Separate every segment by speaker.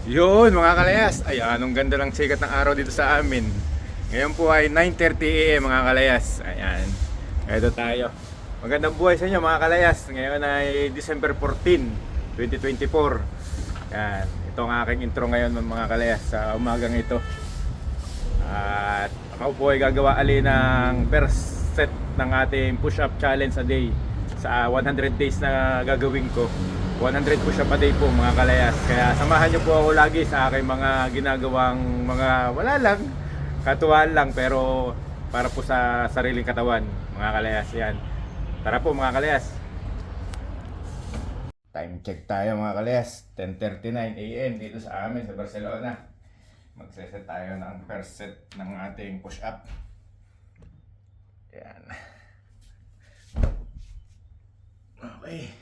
Speaker 1: Yun mga kalayas, ay anong ganda ng sikat ng araw dito sa amin. Ngayon po ay 9:30 AM mga kalayas. Ayan, ito tayo. Magandang buhay sa inyo mga kalayas. Ngayon ay December 14, 2024. Yan, ito ang aking intro ngayon mga kalayas sa umagang ito. At ako po ay gagawa ali ng first set ng ating push-up challenge a day sa 100 days na gagawin ko. 100 push-up a day po mga kalayas. Kaya samahan nyo po ako lagi sa aking mga ginagawang mga wala lang, katuwaan lang pero para po sa sariling katawan mga kalayas. Yan. Tara po mga kalayas. Time check tayo mga kalayas. 10:39 AM dito sa amin sa Barcelona. Magse-set tayo ng first set ng ating push-up. Yan. Okay.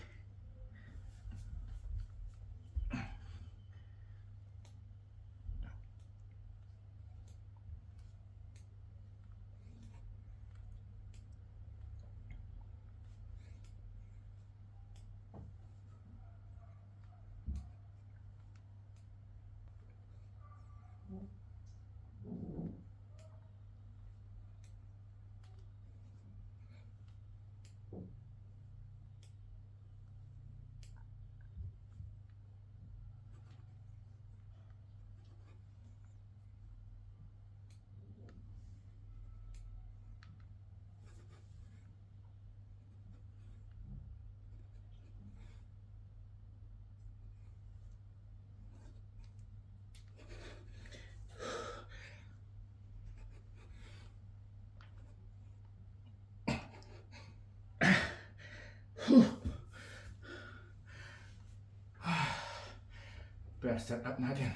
Speaker 1: First set up natin.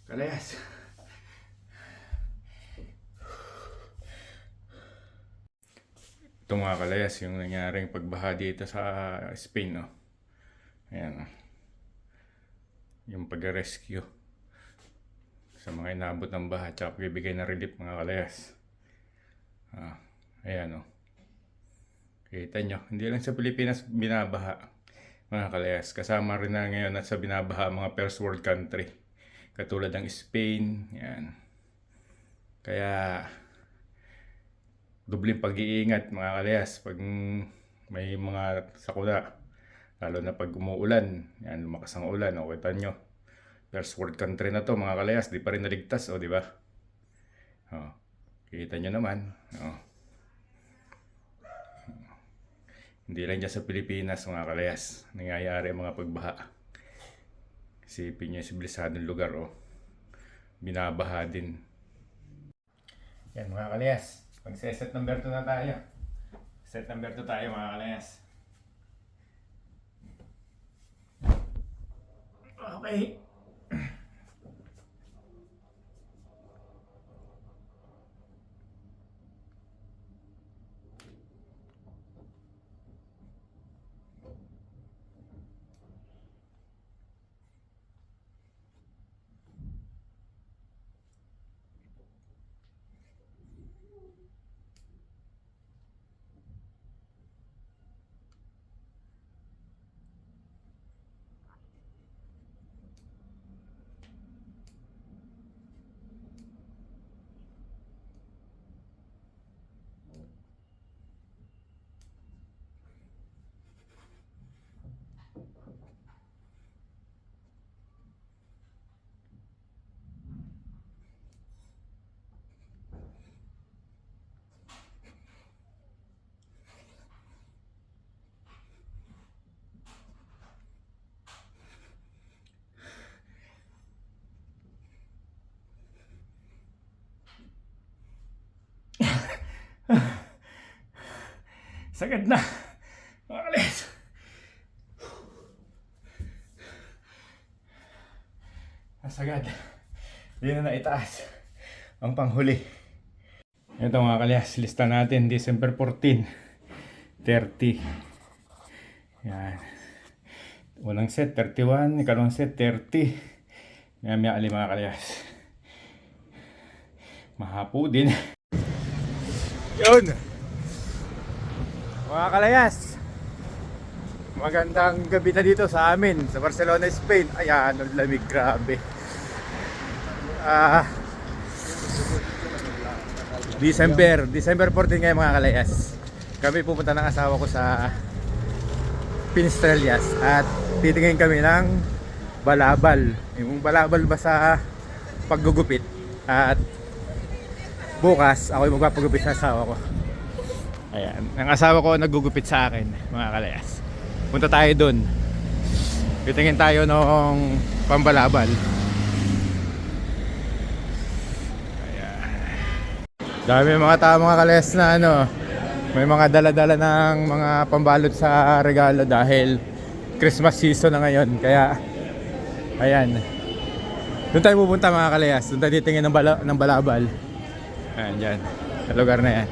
Speaker 1: Kalayas. Ito mga kalayas, yung nangyaring pagbaha dito sa Spain, no? Ayan, no? Yung pag-rescue sa mga inabot ng baha at pagbibigay ng relief mga kalayas. Ayan, no? Kita nyo, hindi lang sa Pilipinas binabaha mga kalayas. Kasama rin na ngayon at sa binabaha mga first world country. Katulad ng Spain. Yan. Kaya dubling pag-iingat mga kalayas pag may mga sakuna. Lalo na pag umuulan. Yan, lumakas ang ulan. O, kita nyo. First world country na to mga kalayas. Di pa rin naligtas. O, di ba? O, kita nyo naman. O. Hindi lang dyan sa Pilipinas mga kalayas nangyayari mga pagbaha. Isipin nyo yung sibilisadong lugar binabaha din. Yan mga kalayas. Mag-set number 2 na tayo. Set number 2 tayo mga kalayas. Okay. Sagad na mga kalayas. Sagad. Hindi na naitaas ang panghuli. Ito mga kalayas, lista natin December 14, 30. Yan. Unang set 31, ikalawang set 30. Maya ali mga kalayas. Mahapo din. Yun. Mga kalayas. Magandang gabi na dito sa amin, sa Barcelona, Spain. Ayan, ang lamig, grabe. December 14 ngayon mga kalayas. Kami pupunta ng asawa ko sa Pinestrellas at titingin kami ng balabal. Yung balabal ba sa paggugupit. At bukas, ako yung magpapagupit sa asawa ko. Ayan, ang asawa ko naggugupit sa akin mga kalayas. Punta tayo dun. Titingin tayo nung pambalabal. Ayan. Dami mga tao mga kalayas na may mga dala-dala ng mga pambalot sa regalo dahil Christmas season na ngayon. Kaya ayan. Doon tayo pupunta mga kalayas. Doon tayo titingin ng balabal. Ayan dyan. Sa lugar na yan.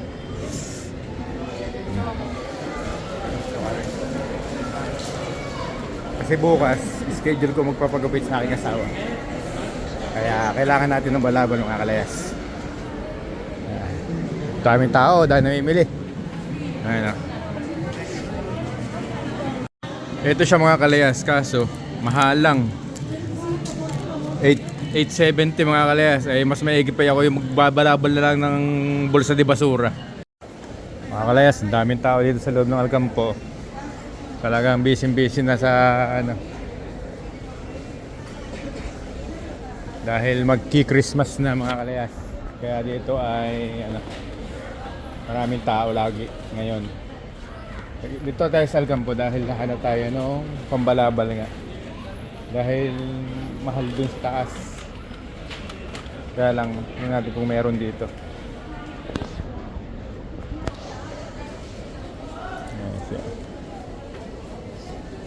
Speaker 1: Kasi bukas, schedule ko magpapagupit sa aking asawa. Kaya kailangan natin ng balabal mga kalayas. Daming tao, dahil namimili. Ayan o. Ito siya mga kalayas, kaso mahal lang. 870 mga kalayas. Ay mas maigi pa ako yung magbabalabal na lang ng bulsa de basura. Mga kalayas, daming tao dito sa loob ng Alcampo. Talagang busy na sa dahil magki-Christmas na mga kalayas. Kaya dito ay maraming tao lagi ngayon. Dito tayo sa Alcampo dahil nahanap tayo nung pambalabal nga. Dahil mahal dun sa taas. Kaya lang, yun natin kung meron dito.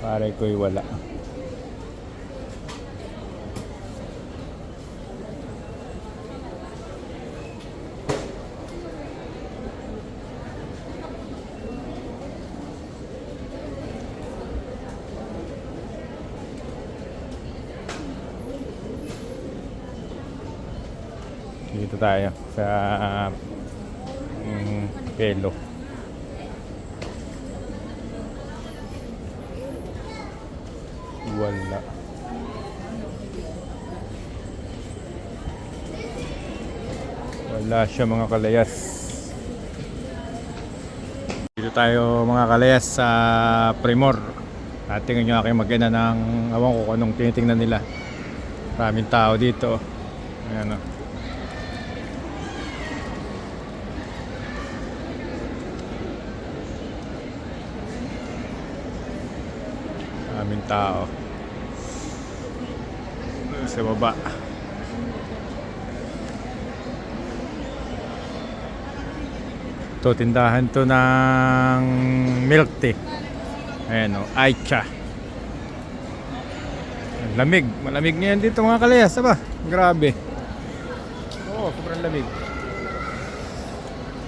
Speaker 1: Pare ko'y wala. Dito tayo sa Pelo. Wala. Wala siya mga kalayas. Dito tayo mga kalayas sa Primor. At tingnan nyo aking mag-ina ng awan ko kung anong tinitingnan nila. Maraming tao dito. Ayan o. Maraming tao sa baba. To tindahan to ng milk tea. Ayan o, Aicha. Lamig, malamig ngayon dito mga kalayas, ba? Grabe. Oo, sobrang lamig.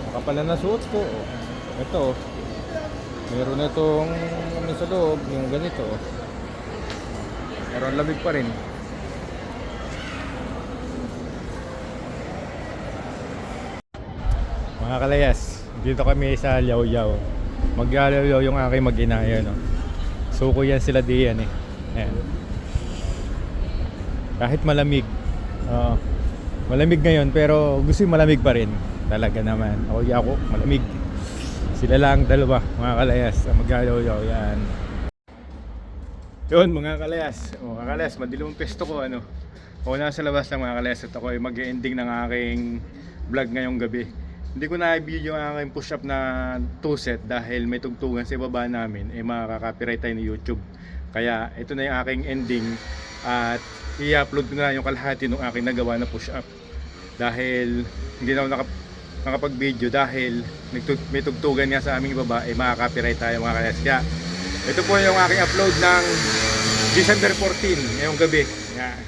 Speaker 1: Makapal na suot ko. Ito, meron na itong sa loob, yung ganito. Pero ang lamig pa rin. Mga kalayas, dito kami sa Yaw-Yaw. Mag-Yaw-Yaw yung aking mag-ina. Suko yan sila diyan eh. Ayan. Kahit malamig. Malamig ngayon pero gusto yung malamig pa rin. Talaga naman. Ako malamig. Sila lang dalawa mga kalayas. Mag-Yaw-Yaw yan. Yun mga kalayas. Mga kalayas, madilim ang pesto ko. Ako na sa labas ng mga kalayas at ako ay mag-ending ng aking vlog ngayong gabi. Hindi ko na i-video ang aking push-up na 2 set dahil may tugtugan sa ibaba namin, makaka-copyright tayo ni YouTube. Kaya ito na yung aking ending at i-upload ko na lang yung kalahati ng aking nagawa na push-up. Dahil hindi na ako nakapag-video dahil may tugtugan nga sa aming ibaba, makaka-copyright tayo mga kalayas. Kaya ito po yung aking upload ng December 14 ngayong gabi. Yan.